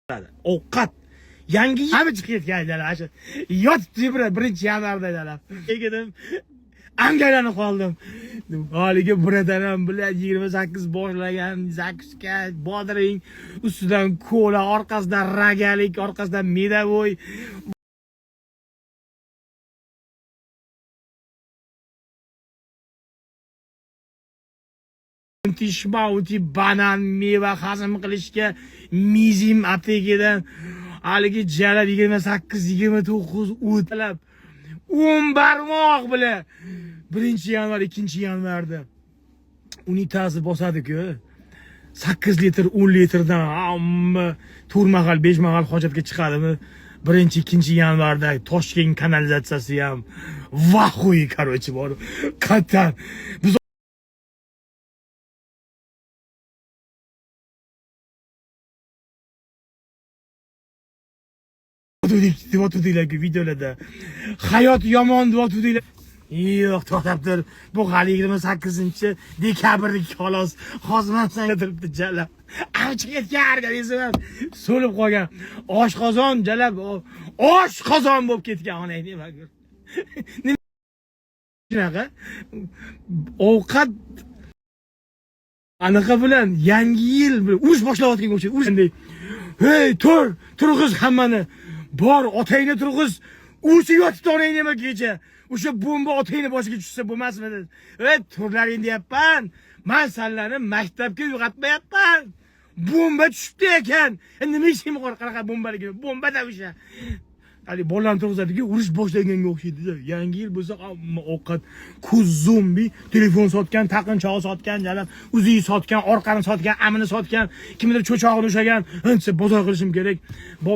Ovqat yangi yil chiqib ketganlar. Yotib birinchi yanvardalar. Kedim anglanib qoldim. Haliga buradan bilan 28 boshlagan zakuska, bodring, ustidan kola, orqasidan ragalik, orqasidan medavoy. Tishmauti banan meva hazm qilishga mizim aptekidan haligi jala 28-29 o'tlab 10 barmoq bilan 1-yanvar 2-yanvarda unitazi bosadi-ku 8 litr 10 litrdan hamma 4 mahal 5 mahal hojatga chiqadimi 1-2-yanvarda Toshkent kanalizatsiyasi ham vahoy короче bor qattan biz deyotuvdinglar-ku videolarda hayot yomon deyotuvdinglar. Yo'q, to'xtabdir. Bu hali 28-dekabrlik xolos. Hozirman turibdi jalab. Avchiq ketgan organizmim so'lib qolgan. Oshqozon jalab, oshqozon bo'lib ketgan onang nima ko'r. Shunaqa ovqat anaqa bilan yangi yil bilan urush boshlayotgan o'xshaydi. Urushday. Hey, turg'iz hammani. Bor, otangni turg'iz. O'zi yotibdi onang nima kecha. O'sha bomba otangni boshiga tushsa bo'lmasmidi? Ey, turlaring deyapman. Men sizlarni maktabga uyg'otmayapman. Bomba tushibdi ekan. Nima ishim bor qanaqa bombaligini? Bombada o'sha. Hali bolalarni turg'izadiku, urush boshlaganga o'xshaydi-da. Yangi yil bo'lsa, hamma ovqat, ko'z zombi, telefon sotgan, taqinchoq sotgan, jalab, uzi sotgan, orqani sotgan, amini sotgan, kimdir cho'chog'ini ushlagan, hancha bozor qilishim kerak.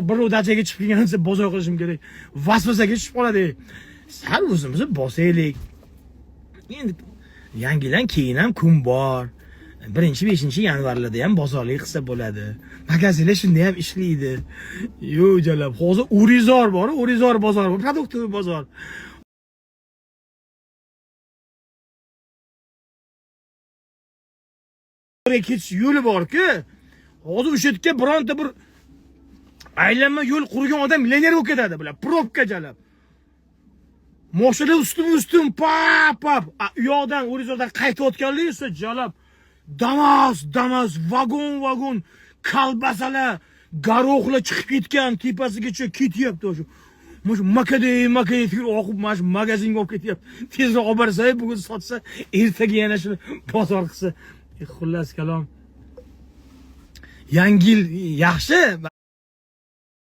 Birov dachaga chiqib kelgan, hancha bozor qilishim kerak. Vasvasaga tushib qoladi. Sal o'zimizni bosaylik. Endi yangidan keyin ham kun bor. 1-5-yanvarlarda ham bozorlik qilsa bo'ladi. Magazinlar shunda ham ishlaydi. Yo'q jalab, hozir Urizor bor, Urizor bozor bor, produktiv bozor. Ketish yo'li bor-ku. Hozir o'sha yerga bironta bir aylanma yo'l qurgan odam millioner bo'lib ketadi, bular probka jalab. Moshina ustum pap. U yoqdan Urizordan qaytayotganlar esa jalab Damas, vagon, kalbasalar, garoxlar chiqib ketgan, tepasigacha ketyapti o'sha. Mana makaday oqib, mana magazinga olib ketyapti. Tezroq olib borsa, bugun sotsa, ertaga yana shuni bozor qilsa. Xullas kalom. Yangi yil yaxshi.